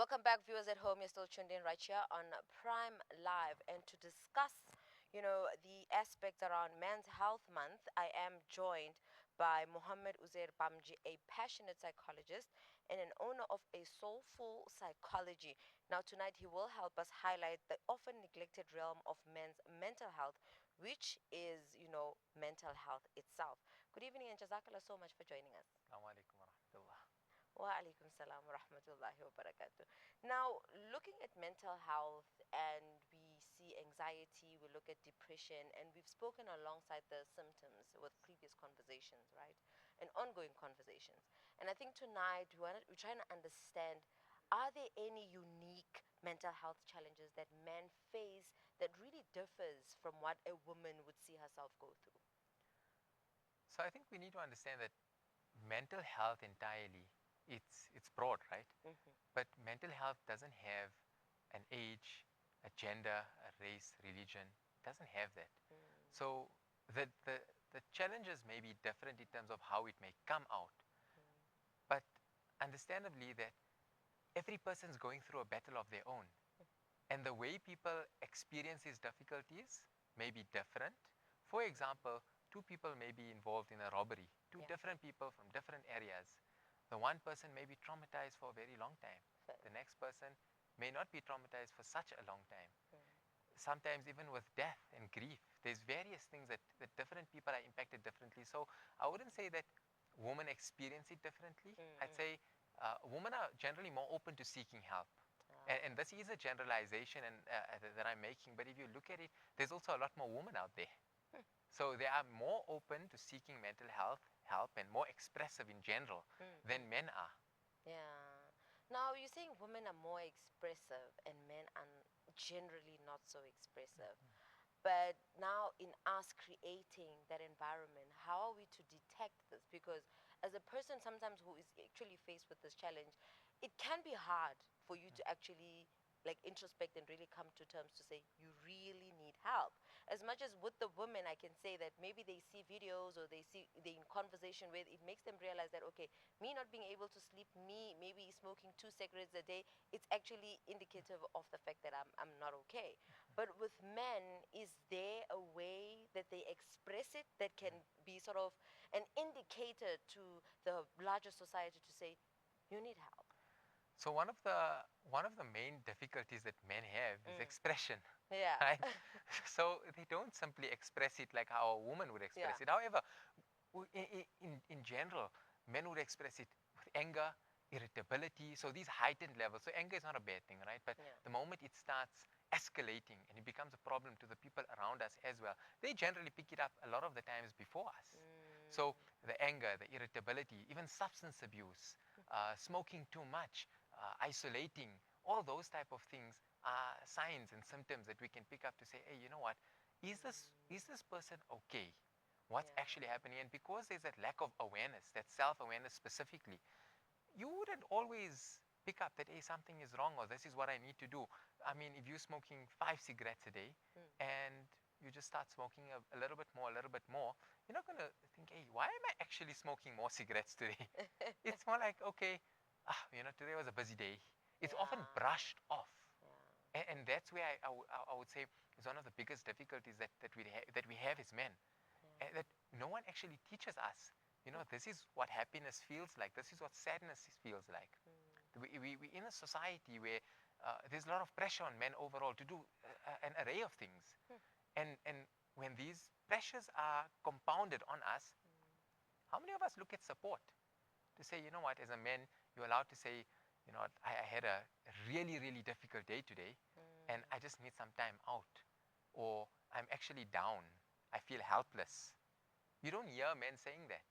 Welcome back, viewers at home. You're still tuned in right here on Prime Live. And to discuss, the aspects around Men's Health Month, I am joined by Mohammed Uzair Bhamjee, a passionate psychologist and an owner of a soulful psychology. Now, tonight, he will help us highlight the often neglected realm of men's mental health, which is, mental health itself. Good evening, and Jazakallah so much for joining us. Assalamu alaikum wa rahmatullah. Wa alaikum salam wa rahmatullahi wa barakatuh. Now, looking at mental health, and we see anxiety, we look at depression, and we've spoken alongside the symptoms with previous conversations, right? And ongoing conversations. And I think tonight we're trying to understand, are there any unique mental health challenges that men face that really differs from what a woman would see herself go through? So I think we need to understand that mental health entirely, it's broad, right? But mental health doesn't have an age, a gender, a race, religion. It doesn't have that. So the challenges may be different in terms of how it may come out. But understandably that every person's going through a battle of their own. And the way people experience these difficulties may be different. For example, two people may be involved in a robbery, two different people from different areas. The one person may be traumatized for a very long time. The next person may not be traumatized for such a long time. Sometimes even with death and grief, there's various things that different people are impacted differently. So I wouldn't say that women experience it differently. I'd say women are generally more open to seeking help. And this is a generalization that I'm making, but if you look at it, there's also a lot more women out there. So they are more open to seeking mental health help and more expressive in general than men are. Yeah. Now, you're saying women are more expressive and men are generally not so expressive. But now, in us creating that environment, how are we to detect this? Because as a person sometimes who is actually faced with this challenge, it can be hard for you to actually like introspect and really come to terms to say you really need help. As much as with the women, I can say that maybe they see videos or they're in conversation with, it makes them realize that, okay, me not being able to sleep, me maybe smoking 2 cigarettes a day, it's actually indicative of the fact that I'm not okay. But with men, is there a way that they express it that can be sort of an indicator to the larger society to say you need help? So one of the main difficulties that men have is expression. Yeah. Right? So they don't simply express it like how a woman would express it. However, in general, men would express it with anger, irritability, so these heightened levels. So anger is not a bad thing, right? But the moment it starts escalating and it becomes a problem to the people around us as well, they generally pick it up a lot of the times before us. So the anger, the irritability, even substance abuse, smoking too much, isolating, all those type of things are signs and symptoms that we can pick up to say, hey, you know what, is this person okay? What's actually happening? And because there's that lack of awareness, that self-awareness specifically, you wouldn't always pick up that, hey, something is wrong or this is what I need to do. I mean, if you're smoking 5 cigarettes a day and you just start smoking a little bit more, you're not going to think, hey, why am I actually smoking more cigarettes today? It's more like, okay, today was a busy day. It's often brushed off. And that's where I would say is one of the biggest difficulties that we have as men. That no one actually teaches us, this is what happiness feels like. This is what sadness feels like. We're in a society where there's a lot of pressure on men overall to do an array of things. And when these pressures are compounded on us, how many of us look at support to say, you know what, as a man, you're allowed to say, you know what, I had a really, really difficult day today and I just need some time out. Or I'm actually down. I feel helpless. You don't hear men saying that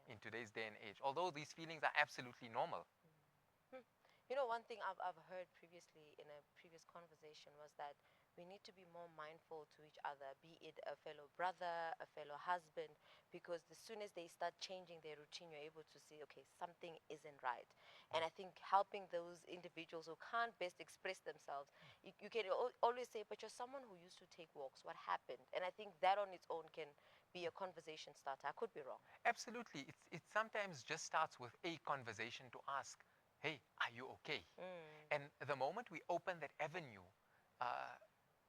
in today's day and age, although these feelings are absolutely normal. You know, one thing I've heard previously in a previous conversation was that we need to be more mindful to each other, be it a fellow brother, a fellow husband, because as soon as they start changing their routine, you're able to see, okay, something isn't right. And I think helping those individuals who can't best express themselves, you can always say, but you're someone who used to take walks. What happened? And I think that on its own can be a conversation starter. I could be wrong. Absolutely. It sometimes just starts with a conversation to ask, hey, are you okay? Mm. And the moment we open that avenue, uh,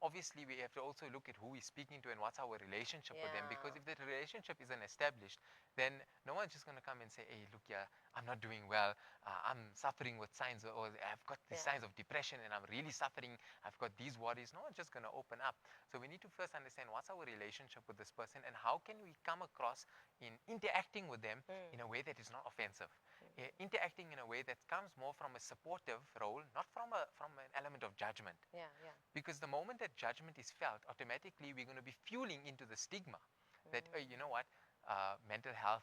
obviously we have to also look at who we're speaking to and what's our relationship with them. Because Yeah. if that relationship isn't established, then no one's just going to come and say, hey, look, yeah, I'm not doing well. I'm suffering with signs, or I've got these Yeah. signs of depression and I'm really suffering. I've got these worries. No one's just going to open up. So we need to first understand what's our relationship with this person and how can we come across in interacting with them in a way that is not offensive. Interacting in a way that comes more from a supportive role, not from an element of judgment. Yeah, yeah. Because the moment that judgment is felt, automatically we're going to be fueling into the stigma that, you know what, mental health,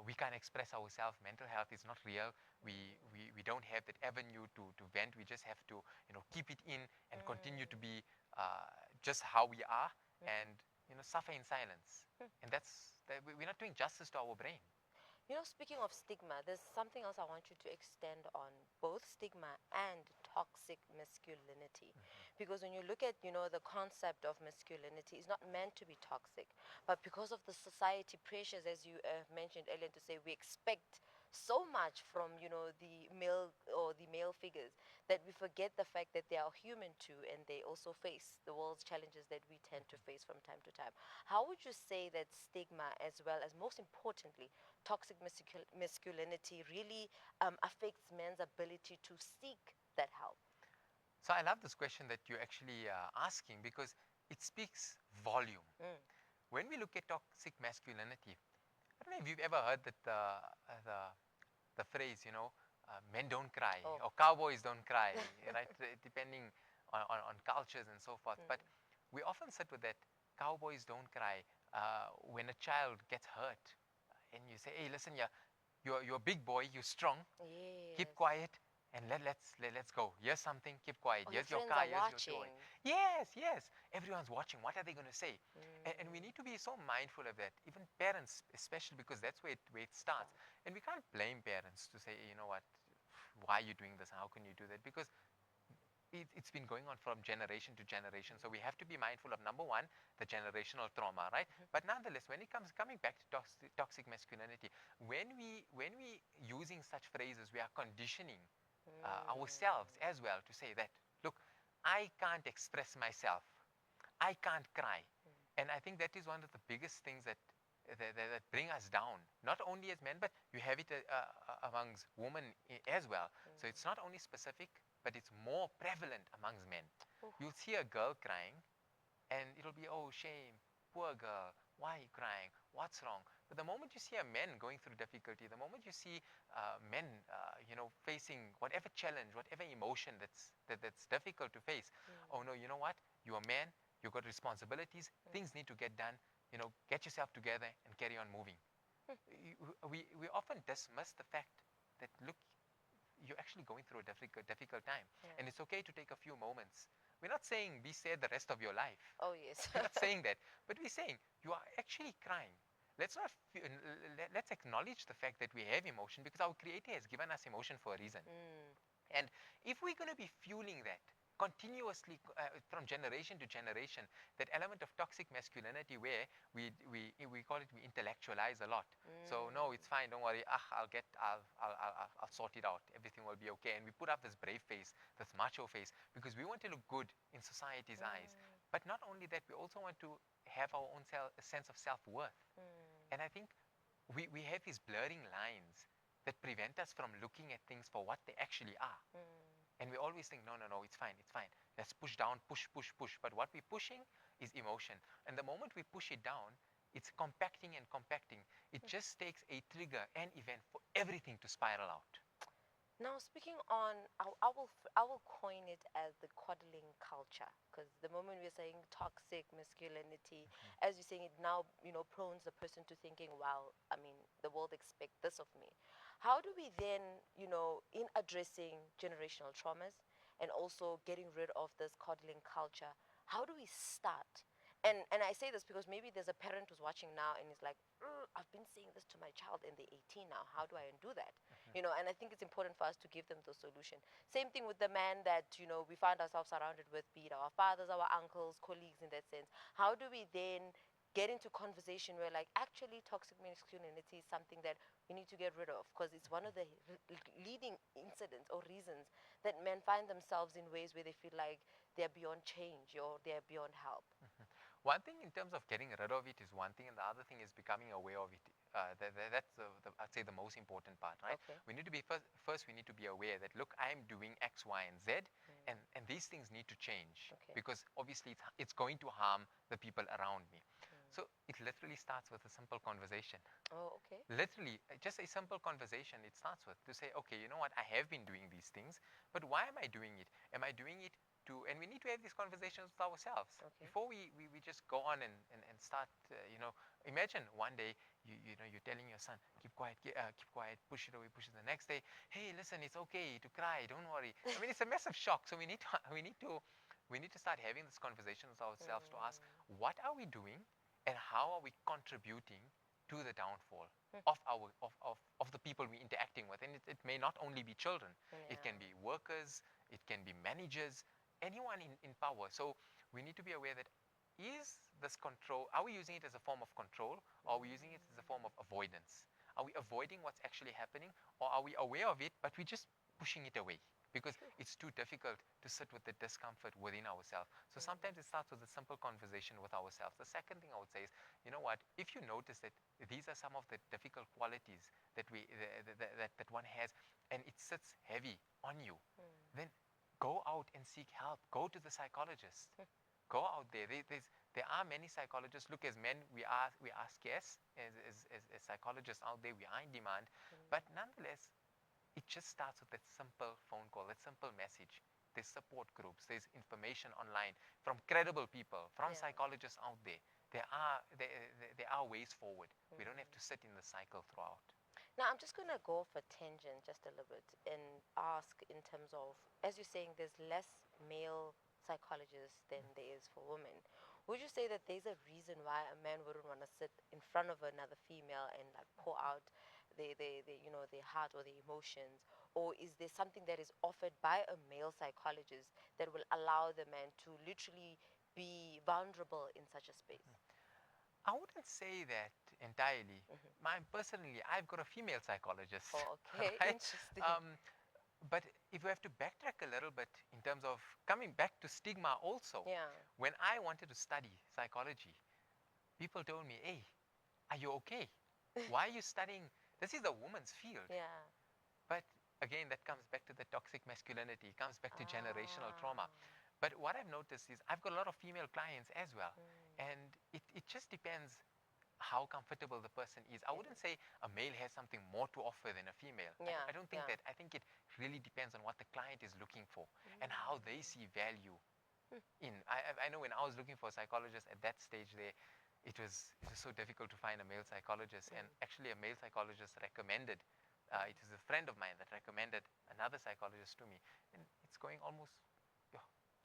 we can't express ourselves. Mental health is not real. We don't have that avenue to vent. We just have to, keep it in and continue to be just how we are and, suffer in silence. And we're not doing justice to our brain. You know, speaking of stigma, there's something else I want you to extend on both stigma and toxic masculinity. Because when you look at, the concept of masculinity is not meant to be toxic, but because of the society pressures, as you mentioned earlier, to say we expect so much from, the male or the male figures that we forget the fact that they are human too and they also face the world's challenges that we tend to face from time to time. How would you say that stigma, as well as most importantly, toxic masculinity really affects men's ability to seek that help? So I love this question that you're actually asking because it speaks volume. Mm. When we look at toxic masculinity, I don't know if you've ever heard that the phrase, men don't cry Oh. or cowboys don't cry, right? Depending on cultures and so forth. But Mm. we often sit with that cowboys don't cry when a child gets hurt. And you say, hey, listen, you're a big boy, you're strong, keep Yes. quiet, and let's go. Here's something, keep quiet. Or your Here's your friends car, are here's your toy. watching. Yes, yes. Everyone's watching. What are they going to say? And we Mm. need to be so mindful of that. Even parents, especially, because that's where it starts. And we can't blame parents to say, you know what, why are you doing this? How can you do that? Because it's been going on from generation to generation. So we have to be mindful of, number one, the generational trauma, right? But nonetheless, when it comes coming back to toxic masculinity, when we using such phrases, we are conditioning ourselves as well to say that, look, I can't express myself, I can't cry. And I think that is one of the biggest things that bring us down, not only as men, but you have it amongst women as well. So it's not only specific, but it's more prevalent amongst men. Oof. You'll see a girl crying, and it'll be, oh, shame, poor girl, why are you crying? What's wrong? But the moment you see a man going through difficulty, the moment you see men, facing whatever challenge, whatever emotion that's difficult to face, oh no, you know what? You're a man, you've got responsibilities, things need to get done, get yourself together and carry on moving. We often dismiss the fact that, look, you're actually going through a difficult time. Yeah. And it's okay to take a few moments. We're not saying be sad the rest of your life. Oh, yes. We're not saying that. But we're saying you are actually crying. Let's not let's acknowledge the fact that we have emotion because our creator has given us emotion for a reason. Mm. And if we're going to be fueling that continuously from generation to generation, that element of toxic masculinity where we call it, we intellectualize a lot. So no, it's fine, don't worry. I'll sort it out. Everything will be okay. And we put up this brave face, this macho face, because we want to look good in society's eyes. But not only that, we also want to have our own sense of self-worth. And I think we have these blurring lines that prevent us from looking at things for what they actually are. And we always think, no, it's fine, it's fine. Let's push down, push. But what we're pushing is emotion. And the moment we push it down, it's compacting and compacting. It just takes a trigger, an event for everything to spiral out. Now, speaking on, I will coin it as the coddling culture, because the moment we're saying toxic masculinity, as you're saying it now, prones the person to thinking, wow, I mean, the world expect this of me. How do we then, in addressing generational traumas and also getting rid of this coddling culture, how do we start? And I say this because maybe there's a parent who's watching now and is like, I've been saying this to my child and they're 18 now. How do I undo that? And I think it's important for us to give them the solution. Same thing with the man that, we find ourselves surrounded with, be it our fathers, our uncles, colleagues in that sense. How do we then get into conversation where like actually toxic masculinity is something that we need to get rid of, because it's one of the leading incidents or reasons that men find themselves in ways where they feel like they're beyond change or they're beyond help. One thing in terms of getting rid of it is one thing, and the other thing is becoming aware of it. That's I'd say the most important part, right? Okay. We need to be first. We need to be aware that look, I'm doing X, Y, and Z, and these things need to change Okay. because obviously it's going to harm the people around me. So it literally starts with a simple conversation. Oh, okay. Literally, just a simple conversation. It starts with to say, okay, you know what? I have been doing these things, but why am I doing it? Am I doing it to? And we need to have these conversations with ourselves Okay. before we just go on and start. Imagine one day you're telling your son, keep quiet, keep quiet, push it away, push it. The next day, hey, listen, it's okay to cry. Don't worry. I mean, it's a massive shock. So we need to start having this conversation with ourselves to ask, what are we doing, and how are we contributing to the downfall of the people we're interacting with. And it may not only be children, it can be workers, it can be managers, anyone in power. So we need to be aware that is this control, are we using it as a form of control, or are we using it as a form of avoidance? Are we avoiding what's actually happening, or are we aware of it but we're just pushing it away because it's too difficult to sit with the discomfort within ourselves? So sometimes it starts with a simple conversation with ourselves. The second thing I would say is, you know what, if you notice that these are some of the difficult qualities that that one has, and it sits heavy on you, then go out and seek help. Go to the psychologist. Go out there. There are many psychologists. Look, as men, we are scarce as psychologists out there. We are in demand, but nonetheless, it just starts with that simple phone call, that simple message. There's support groups, there's information online from credible people, from psychologists out there. There are ways forward. We don't have to sit in the cycle throughout. Now, I'm just going to go off a tangent just a little bit and ask in terms of, as you're saying, there's less male psychologists than there is for women. Would you say that there's a reason why a man wouldn't want to sit in front of another female and like pour out their heart or their emotions? Or is there something that is offered by a male psychologist that will allow the man to literally be vulnerable in such a space? I wouldn't say that entirely. Personally, I've got a female psychologist. Oh, okay. Right? Interesting. But if we have to backtrack a little bit in terms of coming back to stigma also, Yeah. when I wanted to study psychology, people told me, hey, are you okay? Why are you studying? This is a woman's field. Yeah. But again, that comes back to the toxic masculinity, it comes back to generational trauma. But what I've noticed is I've got a lot of female clients as well. And it just depends how comfortable the person is. I wouldn't say a male has something more to offer than a female. Yeah, I don't think that. I think it really depends on what the client is looking for and how they see value in. I know when I was looking for a psychologist at that stage there, it was so difficult to find a male psychologist. And actually a male psychologist recommended, it was a friend of mine that recommended another psychologist to me. And it's going almost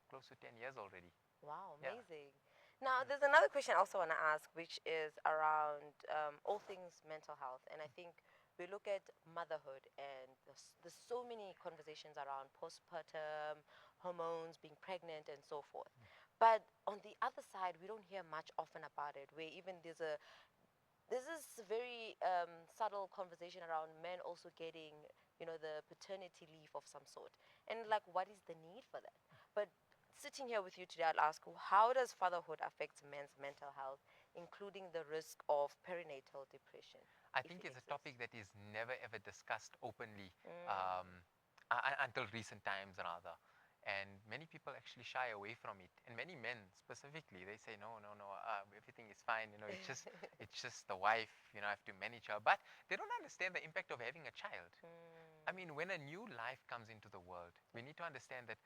close to 10 years already. Wow, Yeah. amazing. Now, there's another question I also want to ask, which is around all things mental health. And I think we look at motherhood, and there's so many conversations around postpartum, hormones, being pregnant, and so forth. But on the other side, we don't hear much often about it, where even there's this very subtle conversation around men also getting, the paternity leave of some sort. And like, what is the need for that? But sitting here with you today, I'll ask, how does fatherhood affect men's mental health, including the risk of perinatal depression? I think it's a topic that is never ever discussed openly until recent times rather. And many people actually shy away from it. And many men specifically, they say, no, everything is fine. It's just the wife, I have to manage her. But they don't understand the impact of having a child. I mean, when a new life comes into the world, we need to understand that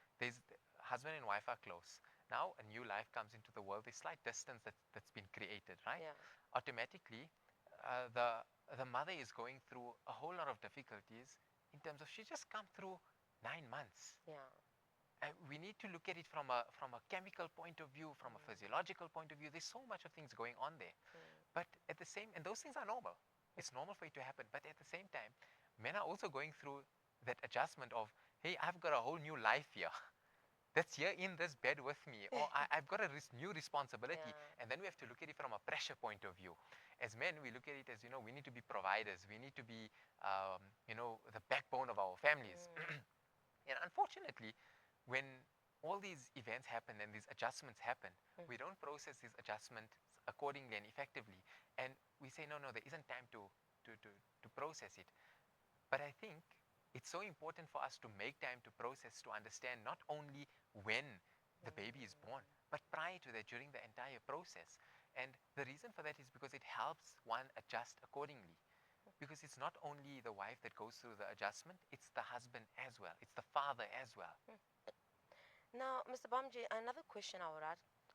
husband and wife are close. Now a new life comes into the world, there's slight distance that's been created, right? Yeah. Automatically, the mother is going through a whole lot of difficulties in terms of she just come through 9 months. Yeah. And we need to look at it from a chemical point of view, from a physiological point of view. There's so much of things going on there. But at the same, and those things are normal. It's normal for it to happen. But at the same time, men are also going through that adjustment of, hey, I've got a whole new life here. that's here in this bed with me, or I've got a new responsibility. Yeah. And then we have to look at it from a pressure point of view. As men, we look at it as, we need to be providers, we need to be, the backbone of our families. Mm. And unfortunately, when all these events happen and these adjustments happen, we don't process these adjustments accordingly and effectively. And we say, no, there isn't time to process it. But I think it's so important for us to make time to process, to understand not only when the baby is born, but prior to that, during the entire process. And the reason for that is because it helps one adjust accordingly. Because it's not only the wife that goes through the adjustment, it's the husband as well, it's the father as well. Now, Mr. Bhamjee, another question I would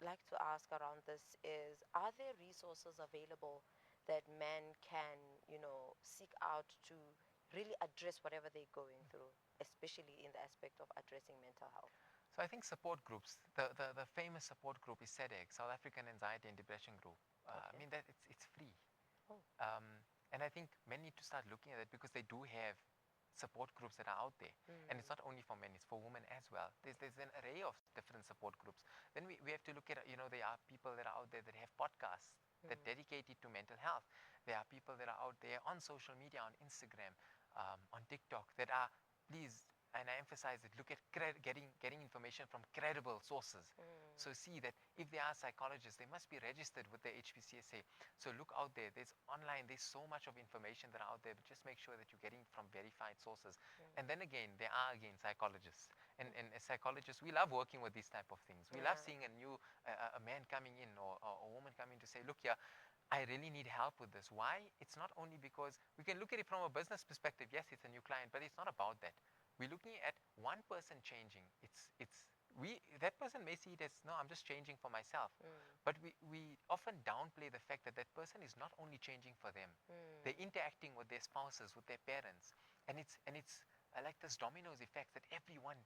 like to ask around this is, are there resources available that men can, seek out to really address whatever they're going through, especially in the aspect of addressing mental health? So I think support groups, the famous support group is SEDEC, South African Anxiety and Depression Group. I Okay. mean, that it's free. Oh. And I think men need to start looking at it because they do have support groups that are out there. And it's not only for men, it's for women as well. There's an array of different support groups. Then we have to look at, there are people that are out there that have podcasts that dedicated to mental health. There are people that are out there on social media, on Instagram, on TikTok, that are, please, and I emphasize it, look at getting information from credible sources. So see that if they are psychologists, they must be registered with the HPCSA. So look out there. There's online, there's so much of information that are out there, but just make sure that you're getting from verified sources. And then again, there are psychologists. And as psychologists, we love working with these type of things. We love seeing a man coming in, or a woman coming to say, look here, I really need help with this. Why? It's not only because we can look at it from a business perspective. Yes, it's a new client, but it's not about that. We're looking at one person changing. That person may see it as, no, I'm just changing for myself. But we often downplay the fact that that person is not only changing for them. They're interacting with their spouses, with their parents. And it's like this dominoes effect that everyone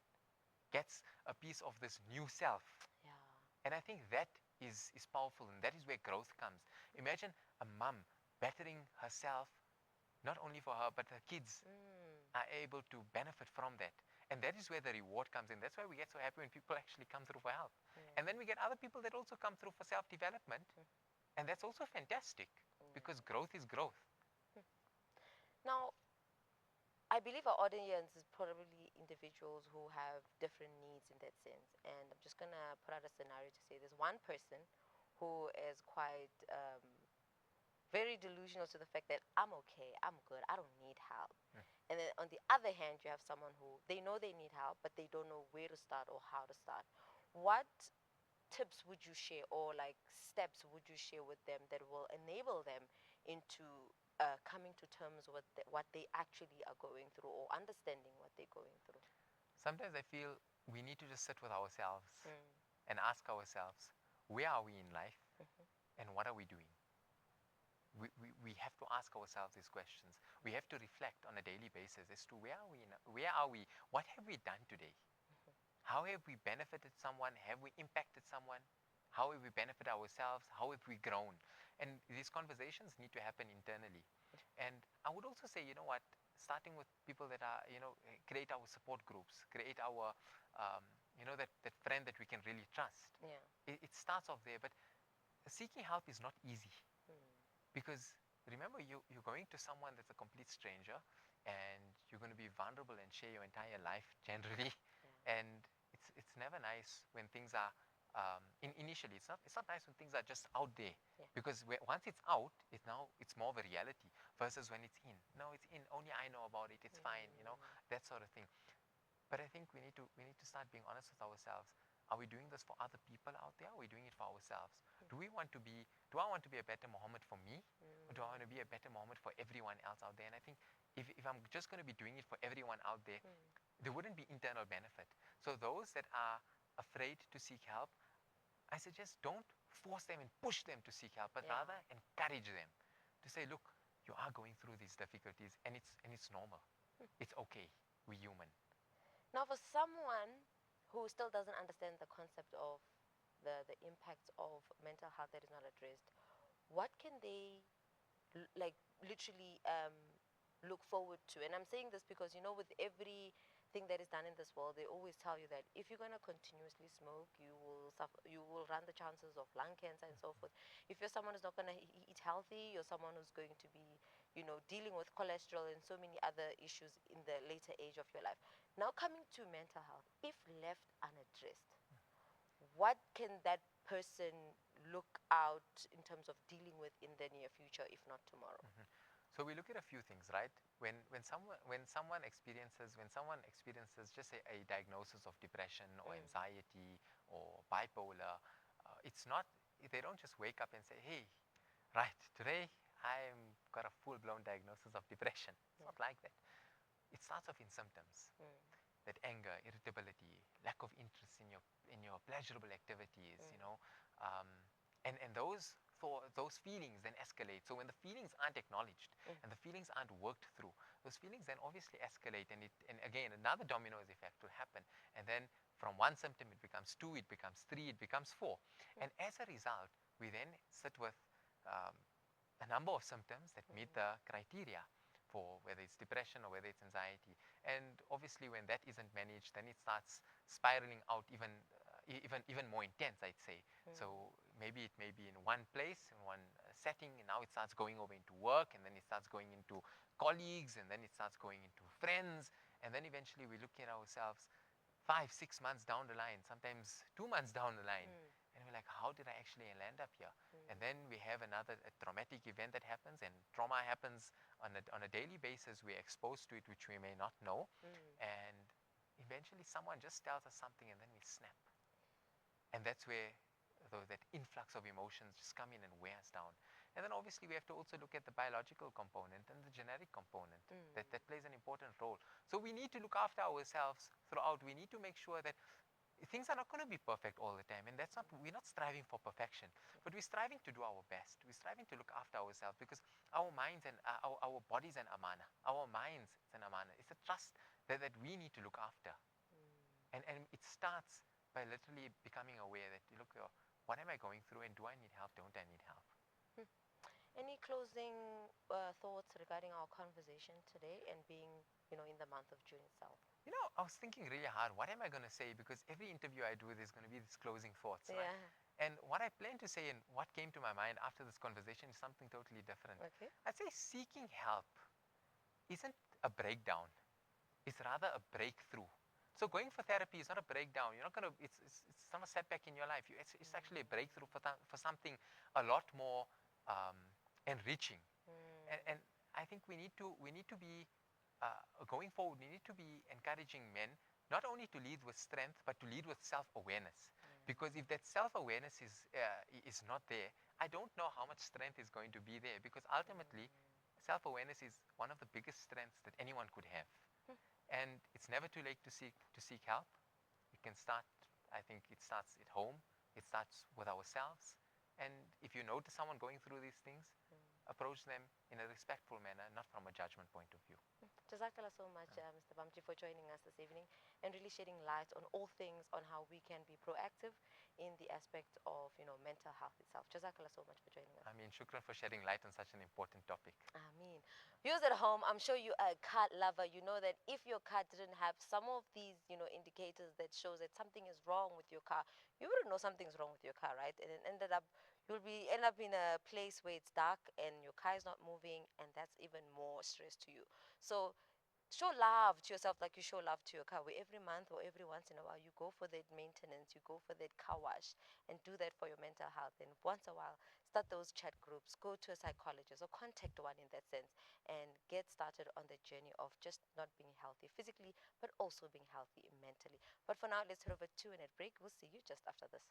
gets a piece of this new self. Yeah. And I think that is powerful, and that is where growth comes. Imagine a mom bettering herself, not only for her, but her kids are able to benefit from that. And that is where the reward comes in. That's why we get so happy when people actually come through for help. And then we get other people that also come through for self-development. And that's also fantastic, because growth is growth. Now, I believe our audience is probably individuals who have different needs in that sense. And I'm just going to put out a scenario to say there's one person who is quite very delusional to the fact that I'm okay, I'm good, I don't need help. And then on the other hand, you have someone who they know they need help, but they don't know where to start or how to start. What tips would you share, or like steps would you share with them that will enable them into coming to terms with what they actually are going through, or understanding what they're going through? Sometimes I feel we need to just sit with ourselves and ask ourselves, where are we in life and what are we doing? We have to ask ourselves these questions. We have to reflect on a daily basis as to where are we, what have we done today? How have we benefited someone? Have we impacted someone? How have we benefited ourselves? How have we grown? And these conversations need to happen internally. And I would also say, starting with people that are, create our support groups, create our, that friend that we can really trust. Yeah. It starts off there, but seeking help is not easy. Because remember, you're going to someone that's a complete stranger, and you're going to be vulnerable and share your entire life generally. And it's never nice when things are initially. It's not nice when things are just out there. Because once it's out, it's more of a reality versus when it's in. No, it's in. Only I know about it. It's fine. That sort of thing. But I think we need to start being honest with ourselves. Are we doing this for other people out there? Or are we doing it for ourselves? Do I want to be a better Mohammed for me? Or do I want to be a better Mohammed for everyone else out there? And I think if I'm just going to be doing it for everyone out there, there wouldn't be internal benefit. So those that are afraid to seek help, I suggest don't force them and push them to seek help, but rather encourage them to say, look, you are going through these difficulties, and it's normal. It's okay. We're human. Now, for someone who still doesn't understand the concept of the impacts of mental health that is not addressed, what can they literally look forward to? And I'm saying this because with every thing that is done in this world, they always tell you that if you're going to continuously smoke, you will suffer, you will run the chances of lung cancer and so forth. If you're someone who's not going to eat healthy, you're someone who's going to be, dealing with cholesterol and so many other issues in the later age of your life. Now, coming to mental health, if left unaddressed, what can that person look out in terms of dealing with in the near future, if not tomorrow? So we look at a few things, right? When someone experiences just a diagnosis of depression or anxiety or bipolar, it's not, they don't just wake up and say, hey, right, today I'm got a full blown diagnosis of depression. It's not like that. It starts off in symptoms. That anger, irritability, lack of interest in your pleasurable activities, and those feelings then escalate. So when the feelings aren't acknowledged and the feelings aren't worked through, those feelings then obviously escalate, and again another domino effect will happen, and then from one symptom it becomes two, it becomes three, it becomes four, and as a result we then sit with a number of symptoms that meet the criteria for whether it's depression or whether it's anxiety. And obviously when that isn't managed, then it starts spiraling out even more intense, I'd say. So maybe it may be in one place, in one setting, and now it starts going over into work, and then it starts going into colleagues, and then it starts going into friends, and then eventually we look at ourselves 5, 6 months down the line, sometimes 2 months down the line, and we're like, how did I actually land up here? And then we have a traumatic event that happens, and trauma happens on a daily basis. We're exposed to it, which we may not know, and eventually someone just tells us something, and then we snap. And that's where that influx of emotions just come in and wear us down. And then obviously we have to also look at the biological component and the genetic component. That plays an important role. So we need to look after ourselves throughout. We need to make sure that things are not going to be perfect all the time, and we're not striving for perfection, but we're striving to do our best. We're striving to look after ourselves, because our minds and our bodies and amana. Our minds is an amana. It's a trust that we need to look after. And it starts by literally becoming aware that, look, what am I going through, and do I need help? Don't I need help? Any closing thoughts regarding our conversation today and being, in the month of June itself? I was thinking really hard, what am I going to say? Because every interview I do, there's going to be these closing thoughts, right? And what I plan to say and what came to my mind after this conversation is something totally different. Okay. I'd say seeking help isn't a breakdown. It's rather a breakthrough. So going for therapy is not a breakdown. You're not going to, it's not a setback in your life. It's actually a breakthrough for something a lot more enriching. And I think we need to be going forward, we need to be encouraging men not only to lead with strength, but to lead with self-awareness. Because if that self-awareness is not there, I don't know how much strength is going to be there. Because ultimately, self-awareness is one of the biggest strengths that anyone could have. And it's never too late to seek help. It can start, I think it starts at home. It starts with ourselves. And if you notice someone going through these things, approach them in a respectful manner, not from a judgment point of view. Jazakallah so much, Mr. Bhamjee, for joining us this evening and really shedding light on all things on how we can be proactive in the aspect of, mental health itself. Jazakallah so much for joining us. I mean, shukran for shedding light on such an important topic. Ameen. Viewers at home, I'm sure you are a car lover. You know that if your car didn't have some of these, indicators that shows that something is wrong with your car, you wouldn't know something's wrong with your car, right? And it you'll end up in a place where it's dark and your car is not moving, and that's even more stress to you. So show love to yourself like you show love to your car, where every month or every once in a while you go for that maintenance, you go for that car wash, and do that for your mental health. And once a while, start those chat groups, go to a psychologist or contact one in that sense, and get started on the journey of just not being healthy physically, but also being healthy mentally. But for now, let's head over to a break. We'll see you just after this.